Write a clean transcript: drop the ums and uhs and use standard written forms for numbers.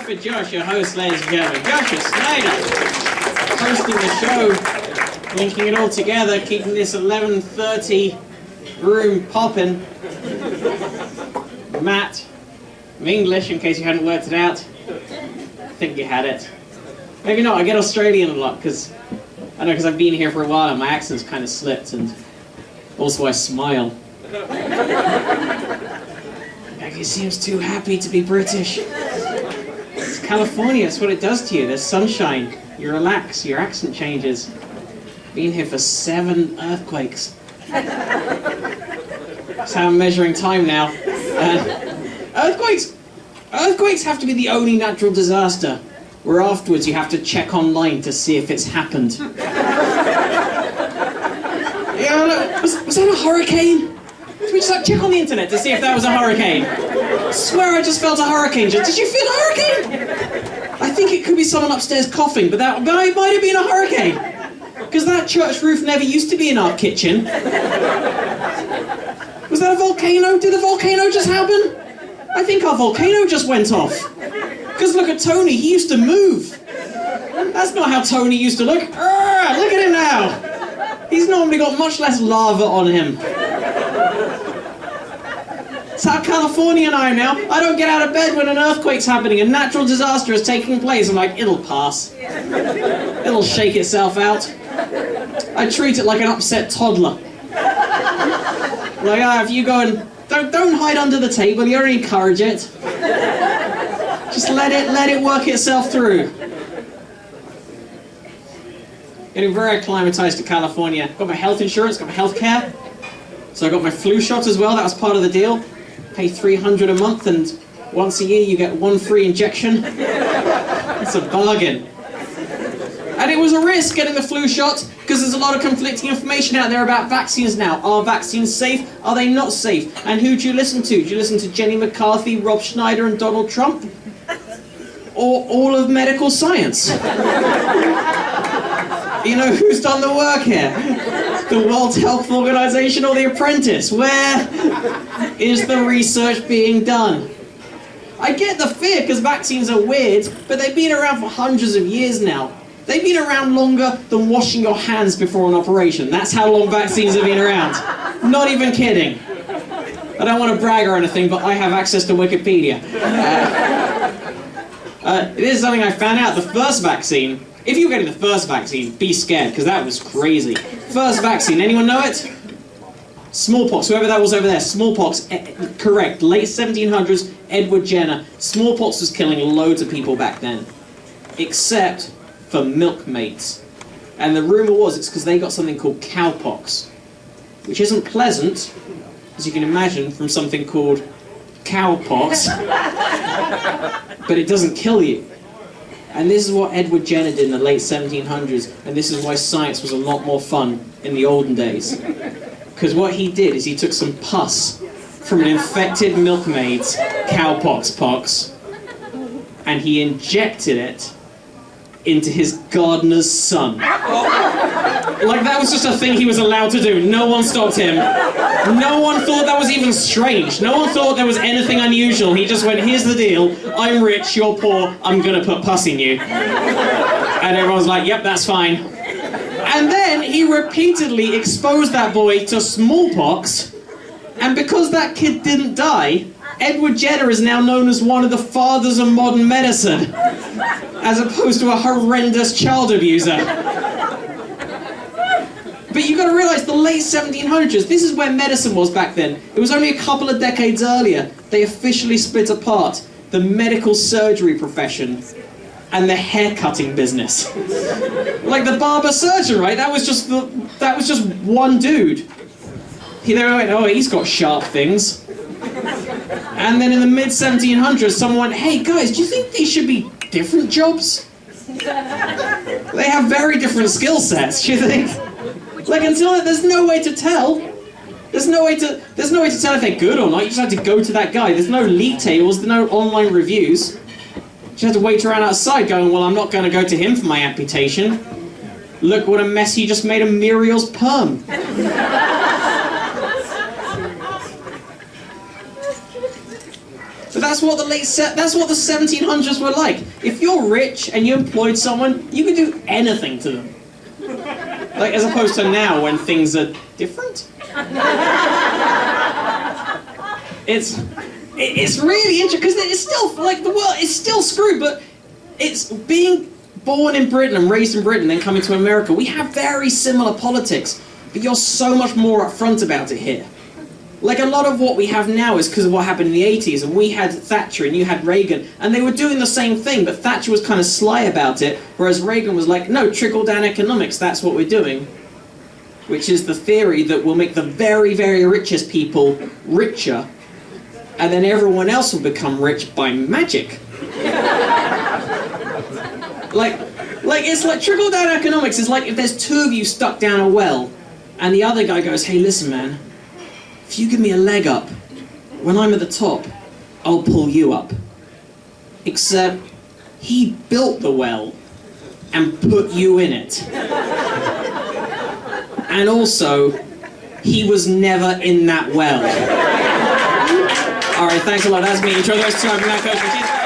for Josh, your host, ladies and gentlemen. Joshua Snyder, hosting the show, linking it all together, keeping this 11:30 room popping. Matt, I'm English, in case you hadn't worked it out. I think you had it. Maybe not, I get Australian a lot, because I've been here for a while and my accent's kind of slipped, and also I smile. Like he seems too happy to be British. It's California, that's what it does to you. There's sunshine, you relax, your accent changes. Been here for 7 earthquakes. That's how I'm measuring time now. Earthquakes have to be the only natural disaster where afterwards you have to check online to see if it's happened. Was that a hurricane? Should we just check on the internet to see if that was a hurricane? I swear I just felt a hurricane. Did you feel a hurricane? I think it could be someone upstairs coughing, but that might have been a hurricane. Because that church roof never used to be in our kitchen. Was that a volcano? Did the volcano just happen? I think our volcano just went off. Because look at Tony, he used to move. That's not how Tony used to look. Look at him now. He's normally got much less lava on him. That's how Californian I am now. I don't get out of bed when an earthquake's happening, a natural disaster is taking place. I'm like, it'll pass. It'll shake itself out. I treat it like an upset toddler. Like, if you go and don't hide under the table, you already encourage it. Just let it work itself through. Getting very acclimatized to California. Got my health insurance, got my health care. So I got my flu shot as well, that was part of the deal. Pay $300 a month and once a year you get 1 free injection. It's a bargain. And it was a risk getting the flu shot because there's a lot of conflicting information out there about vaccines now. Are vaccines safe? Are they not safe? And who do you listen to? Do you listen to Jenny McCarthy, Rob Schneider and Donald Trump? Or all of medical science? You know, who's done the work here? The World Health Organization or The Apprentice? Where is the research being done? I get the fear because vaccines are weird, but they've been around for hundreds of years now. They've been around longer than washing your hands before an operation. That's how long vaccines have been around. Not even kidding. I don't want to brag or anything, but I have access to Wikipedia. This is something I found out. The first vaccine, if you're getting the first vaccine, be scared, because that was crazy. First vaccine, anyone know it? Smallpox, whoever that was over there, smallpox, correct, late 1700s, Edward Jenner. Smallpox was killing loads of people back then, except for milkmaids. And the rumour was it's because they got something called cowpox, which isn't pleasant, as you can imagine, from something called cowpox, but it doesn't kill you. And this is what Edward Jenner did in the late 1700s, and this is why science was a lot more fun in the olden days. Because what he did is he took some pus from an infected milkmaid's cowpox pox, and he injected it into his gardener's son. Like that was just a thing he was allowed to do. No one stopped him. No one thought that was even strange. No one thought there was anything unusual. He just went, here's the deal. I'm rich, you're poor, I'm gonna put pus in you. And everyone's like, yep, that's fine. And then he repeatedly exposed that boy to smallpox. And because that kid didn't die, Edward Jenner is now known as one of the fathers of modern medicine, as opposed to a horrendous child abuser. But you've got to realise, the late 1700s, this is where medicine was back then. It was only a couple of decades earlier they officially split apart the medical surgery profession and the haircutting business. Like the barber surgeon, right? That was just one dude. They went, oh, he's got sharp things. And then in the mid-1700s, someone went, hey guys, do you think these should be different jobs? They have very different skill sets, do you think? Like until then, there's no way to tell. There's no way to tell if they're good or not. You just have to go to that guy. There's no league tables, there's no online reviews. You just have to wait around outside going, well, I'm not going to go to him for my amputation. Look what a mess he just made of Muriel's perm. But that's what the that's what the 1700s were like. If you're rich and you employed someone, you could do anything to them. Like, as opposed to now when things are different. It's really interesting, because it's still, like, the world is still screwed, but it's being born in Britain and raised in Britain, then coming to America. We have very similar politics, but you're so much more upfront about it here. Like, a lot of what we have now is because of what happened in the 80s, and we had Thatcher and you had Reagan, and they were doing the same thing, but Thatcher was kind of sly about it, whereas Reagan was like, no, trickle-down economics, that's what we're doing. Which is the theory that will make the very, very richest people richer, and then everyone else will become rich by magic. Like it's like trickle-down economics is like if there's two of you stuck down a well, and the other guy goes, hey, listen, man, if you give me a leg up, when I'm at the top, I'll pull you up. Except he built the well and put you in it. And also, he was never in that well. Alright, thanks a lot. That's me. Enjoy the rest of the time.